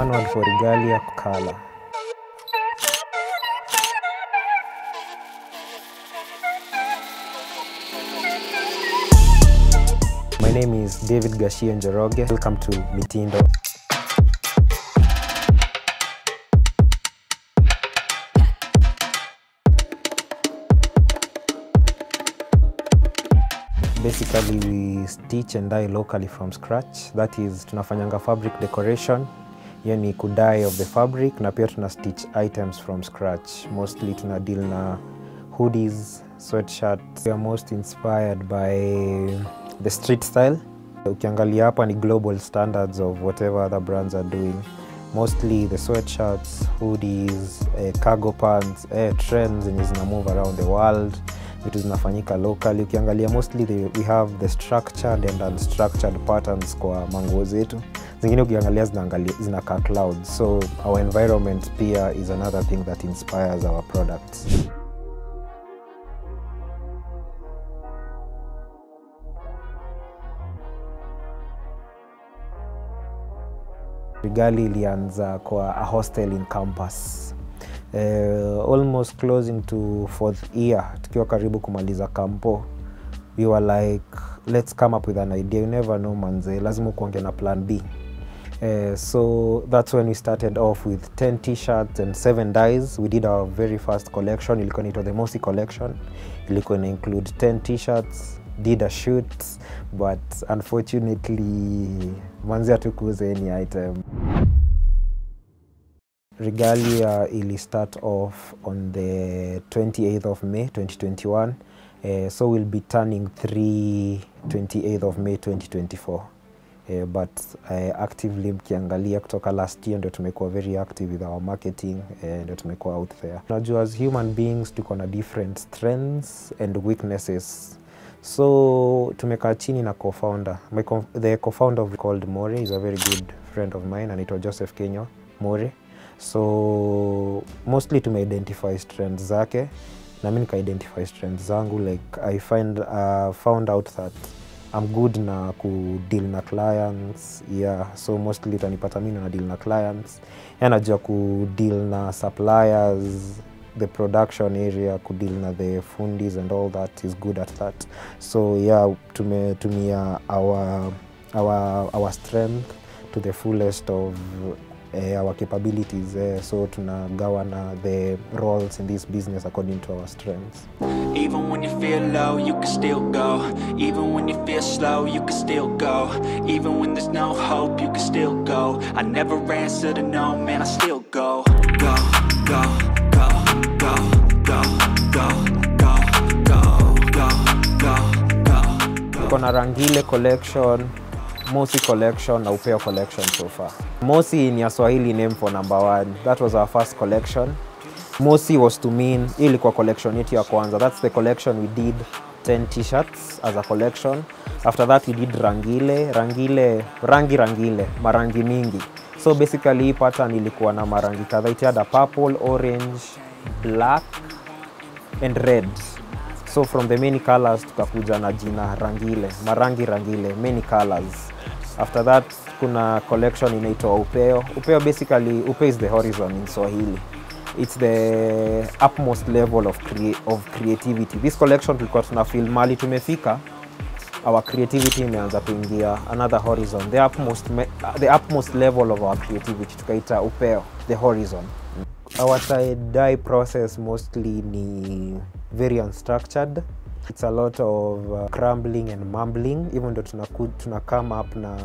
One word for Regalia, color. My name is David Gachie and Njoroge. Welcome to Mitindo. Basically, we stitch and dye locally from scratch. That is, tunafanyanga fabric decoration. Yani kudye of the fabric, na pia tuna stitch items from scratch. Mostly tuna deal na hoodies, sweatshirts. We are most inspired by the street style. Ukiangalia hapa ni global standards of whatever other brands are doing. Mostly the sweatshirts, hoodies, cargo pants, trends zenye zina move around the world. Vitu zinafanyika locally. Ukiangalia mostly we have the structured and unstructured patterns kwa manguo zetu. Zingine ukiangalia zinaka clouds. So our environment pia is another thing that inspires our products. Regalia ilianza kwa a hostel in campus. Almost closing to 4th year, tukiwa karibu kumaliza kampo. We were like, let's come up with an idea. You never know manze, lazima kuonge na plan B. So that's when we started off with 10 t-shirts and 7 dyes. We did our very first collection. Ilikuwa inaitwa the Mosi collection. Ilikuwa ina include 10 t-shirts, did a shoot, but unfortunately manze hatukuuza any item. Regalia ili start off on the 28th of May 2021. So we'll be turning 28th of May 2024. But actively mkiangalia kutoka last year ndio tumekuwa very active with our marketing, ndio tumekuwa out there. Najua as human beings tuko na different strengths and weaknesses. So tumekaa chini na co-founder. The co-founder called Ngori is a very good friend of mine, anaitwa Joseph Kenyo Ngori. So mostly to identify strengths zake na mimi nika identify strengths zangu. Like I found out that I'm good na ku deal na clients. Yeah, so mostly utanipata mimi na deal na clients. Najua ku deal na suppliers, the production area, ku deal na the fundis and all that, is good at that. So yeah, tumetumia our strength to the fullest of our capabilities. So tunagawana the roles in this business according to our strengths. Even when you feel low, you can still go. Even when you feel slow, you can still go. Even when there's no hope, you can still go. I never answer to no, man, I still go. Go, go, go, go, go, go, go, go, go, go, go. Tuko na Rangile collection, Mosi collection na Upeo collection so far. Mosi ni a Swahili name for number 1. That was our first collection. Mosi was to mean ilikuwa collection yetu ya kwanza. That's the collection we did 10 t-shirts as a collection. After that we did Rangile, marangi mingi. So basically hii pattern ilikuwa na marangi kadhaa. It had a purple, orange, black and red. So from the many colors tukakuja na jina Rangile, Rangile, many colors. After that kuna collection inaitwa Upeo. Upeo basically, Upeo is the horizon in Swahili. It's the utmost level of creativity. This collection tulikuwa tuna feel mali tumefika, our creativity imeanza kuingia another horizon, the utmost level of our creativity tukaita Upeo, the horizon. Our tie-dye process mostly ni very unstructured. It's a lot of crumbling and mumbling, even though tuna come up na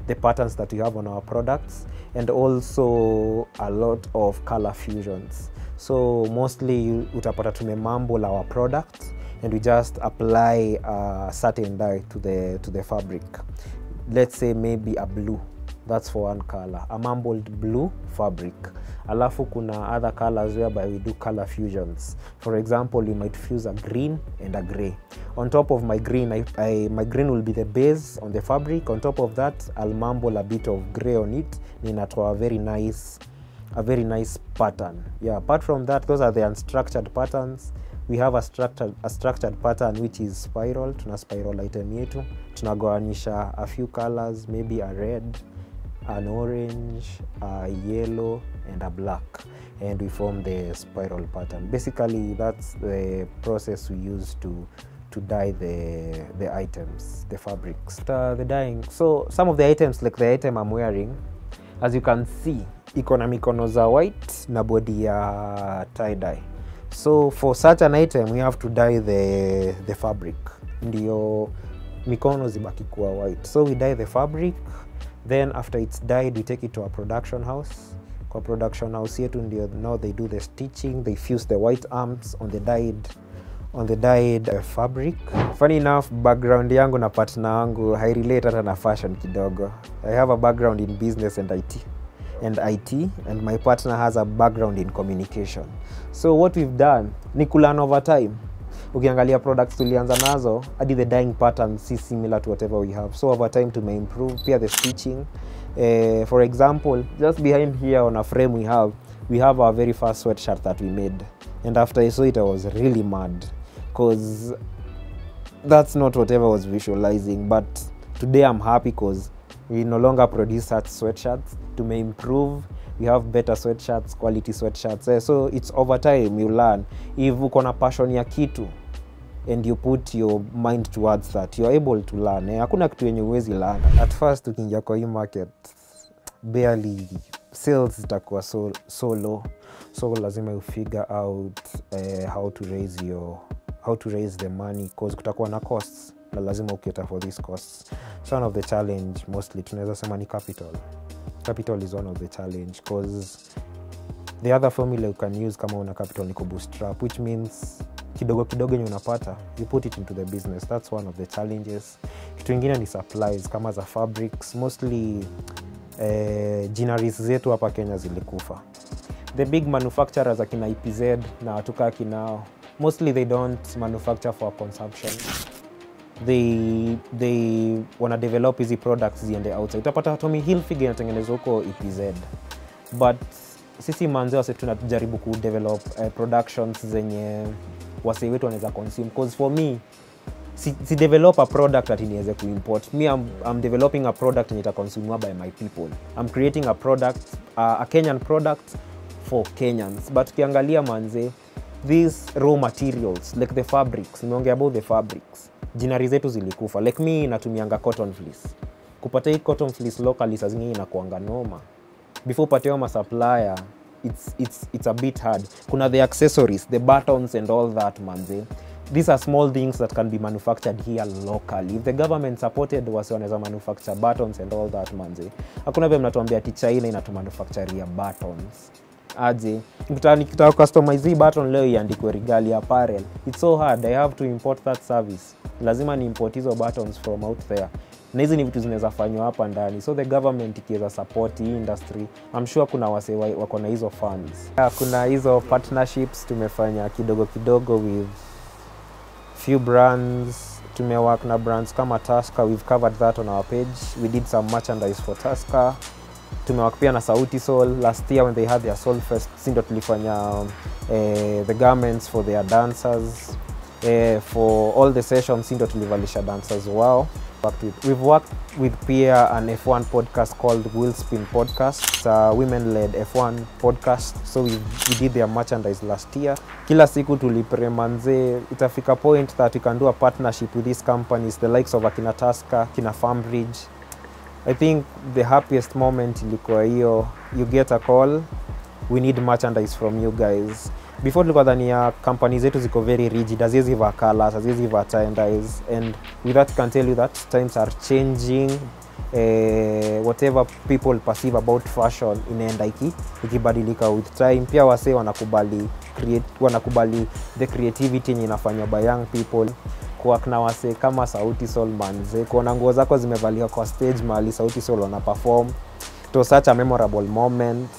the patterns that we have on our products, and also a lot of color fusions. So mostly utapata tumemumble our products and we just apply a certain dye to the fabric. Let's say maybe a blue. That's for one color, a mumbled blue fabric. Alafu kuna other colors whereby we do color fusions. For example, you might fuse a green and a gray. On top of my green, my green will be the base on the fabric. On top of that, I'll mumble a bit of gray on it. Ninatoa a very nice pattern. Yeah, apart from that, those are the unstructured patterns. We have a structured pattern which is spiral. Tuna spiral item yetu. Tunagawanisha a few colors, maybe a red, an orange, a yellow, and a black, and we form the spiral pattern. Basically, that's the process we use to dye the items, the fabrics. The dyeing, so some of the items, like the item I'm wearing, as you can see, iko na mikono za white na body ya tie-dye. So for such an item, we have to dye the fabric, ndio mikono zibaki kuwa white. So we dye the fabric, then after it's dyed, we take it to a production house. Kwa production house yetu ndio, now they do the stitching, they fuse the white arms on the dyed fabric. Funny enough, background yangu na partner wangu hai relate hata na fashion kidogo. I have a background in business and IT, and my partner has a background in communication. So what we've done ni kulearn over time. Ukiangalia products tulianza nazo, hadi the dyeing pattern si similar to whatever we have. So over time to may improve, pia the stitching. For example, just behind here on a frame we have our very first sweatshirt that we made. And after I saw it, I was really mad, because that's not whatever I was visualizing. But today I'm happy because we no longer produce such sweatshirts. To may improve, we have better sweatshirts, quality sweatshirts. So it's over time you learn. If uko na passion ya kitu and you put your mind towards that, you're able to learn. Hakuna kitu yenye huwezi learn. At first ukiingia kwa hii market, barely sales zitakuwa so low. So lazima you figure out how to raise the money, because kutakuwa na costs na lazima uketa for these costs. So one of the challenge mostly tunaweza sema ni capital. Capital is one of the challenge, because the other formula you can use kama una capital ni bootstrap, which means kidogo kidogo yenye unapata you put it into the business. That's one of the challenges. Kitu ingine ni supplies kama za fabrics. Mostly jinaries zetu hapa Kenya zilikufa. The big manufacturers akina IPZ na watuka kinao, mostly they don't manufacture for consumption. They wanna develop easy products ziende outside. Utapata Tommy Hilfiger inatengenezwa huko IPZ, but sisi manze wase tunajaribu ku develop productions zenye wase wetu wanaweza consume. Because for me, si develop a product that niweze ku import. Me, I'm developing a product that is consumed by my people. I'm creating a product, a Kenyan product for Kenyans. But kiangalia manze, these raw materials, like the fabrics, nimeongea about the fabrics, jinari zetu zilikufa. Like me natumianga cotton fleece. Kupata hii cotton fleece locally saa zingine inakuanga noma. Before upate ma supplier, it's a bit hard. Kuna the accessories, the buttons and all that manze. These are small things that can be manufactured here locally. If the government supported wasi wanaweza manufacture buttons and all that manze. Hakuna vile mnatuambia ati China inatumanufacture buttons. Aje, nikitaka customize button leo iandikwe Regalia Apparel. It's so hard. I have to import that service. Lazima ni import hizo buttons from out there. Na hizi ni vitu zinaweza fanywa hapa ndani. So the government ikiweza support hii industry, I'm sure kuna wase wako na hizo funds. Kuna hizo partnerships tumefanya kidogo kidogo with few brands. Tumework na brands kama Tusker. We've covered that on our page. We did some merchandise for Tusker. Tumework pia na Sauti Sol last year when they had their Soul Fest. Sindo tulifanya the garments for their dancers. For all the sessions, sindo tulivalisha dancers wow. We've worked with pia an F1 podcast called Wheel Spin Podcast. It's a women-led F1 podcast. So we did their merchandise last year. Kila siku tulipremanze, itafika point that we can do a partnership with these companies, the likes of Akina Tusker, Kina Farmbridge. I think the happiest moment ilikuwa hiyo, you get a call, we need merchandise from you guys. Before tulikuwa dhani ya companies zetu ziko very rigid, haziwezi vaa colors, haziwezi vaa tie-dyes, and with that can tell you that times are changing. Whatever people perceive about fashion inaenda ikibadilika with time. Pia wase wanakubali the creativity yenye inafanywa by young people. Kwa kuna wase kama Sauti Sol manze, kuona nguo zako zimevalia kwa stage mahali Sauti Sol wana perform. It was such a memorable moment.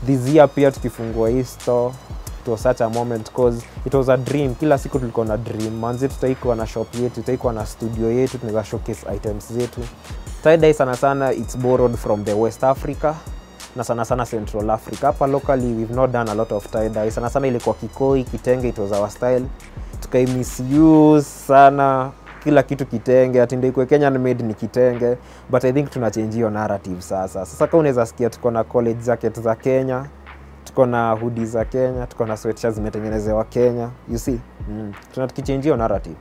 This year pia tukifungua hii store, it was such a moment because it was a dream. Kila siku tulikuwa na dream. Manze tutaikuwa na shop yetu, tutaikuwa na studio yetu, tunaweza showcase items zetu. Tie-dye sana sana it's borrowed from the West Africa na sana sana Central Africa. Hapa locally we've not done a lot of tie-dye. Sana sana ilikuwa Kikoi, Kitenge, it was our style. Tukai misuse sana kila kitu kitenge, ati ndio ikuwe Kenyan made ni kitenge, but I think tunachange hiyo narrative sasa. Sasa kama unaweza sikia tuko na college jacket za Kenya, tuko na hoodies za Kenya, tuko na sweatshirts zimetengenezewa Kenya, you see. Tunachange hiyo narrative.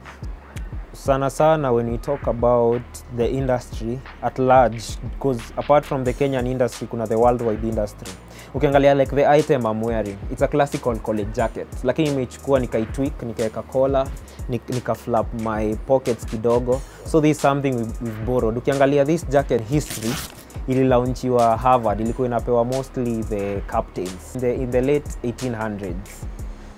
Sana when we talk about the industry at large, because apart from the Kenyan industry kuna the worldwide industry. Ukiangalia like the item I'm wearing, it's a classical college jacket, lakini nimeichukua nikaitweak, nikaweka collar, nika flap my pockets kidogo, so this is something we've borrowed. Ukiangalia this jacket history, ililaunchiwa Harvard, ilikuwa inapewa mostly the captains in the late 1800s.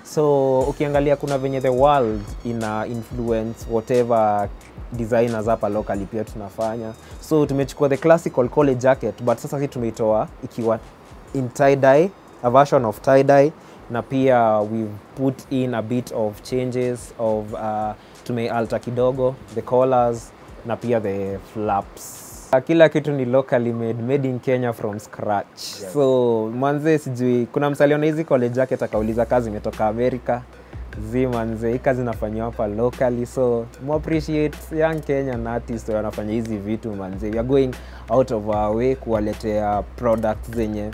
So ukiangalia kuna venye the world ina influence whatever designers hapa locally pia tunafanya. So tumechukua the classical college jacket, but sasa sisi tumeitoa ikiwa in tie-dye, a version of tie-dye, na pia we've put in a bit of changes of tumealter kidogo the collars na pia the flaps. Kila kitu ni locally made in Kenya from scratch. Yes. So manze sijui kuna msaliona hizi college jacket akauliza kazi imetoka America. Manze hii kazi inafanywa hapa locally, so more appreciate young Kenyan artists wanafanya hizi vitu manze. We are going out of our way kuwaletea products zenye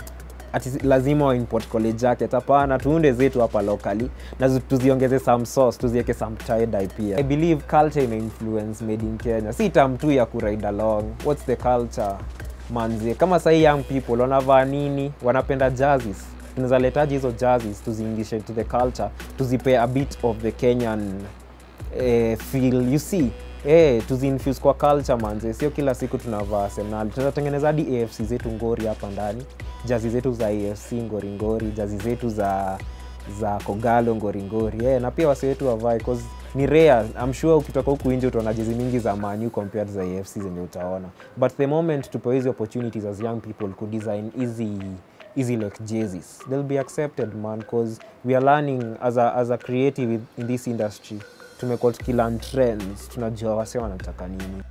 ati lazima wa import college jacket. Hapana, tuunde zetu hapa locally na tuziongeze some sauce, tuziweke some tie-dye pia. I believe culture ina influence made in Kenya. Si term tu ya kuride along. What's the culture? Manze, kama sahi young people wanavaa nini? Wanapenda jazzes. Tunaweza letaje hizo jazzes tuziingishe to the culture, tuzipe a bit of the Kenyan feel, you see. Tuzi-infuse kwa culture manze. Sio kila siku tunavaa Arsenal. Tunatengeneza hadi AFC zetu ngori hapa ndani. Jazi zetu za AFC ngori, jazi zetu za Kogalo ngori. Na pia wasi wetu wavae because ni rare. I'm sure ukitoka huku nje utaona jezi mingi za Man U compared za AFC zenye utaona. But the moment tupewe hizo opportunities as young people could design easy like jerseys, they'll be accepted man, because we are learning as a creative in this industry. Tumekuwa tukilearn trends, tunajua wase wanataka nini.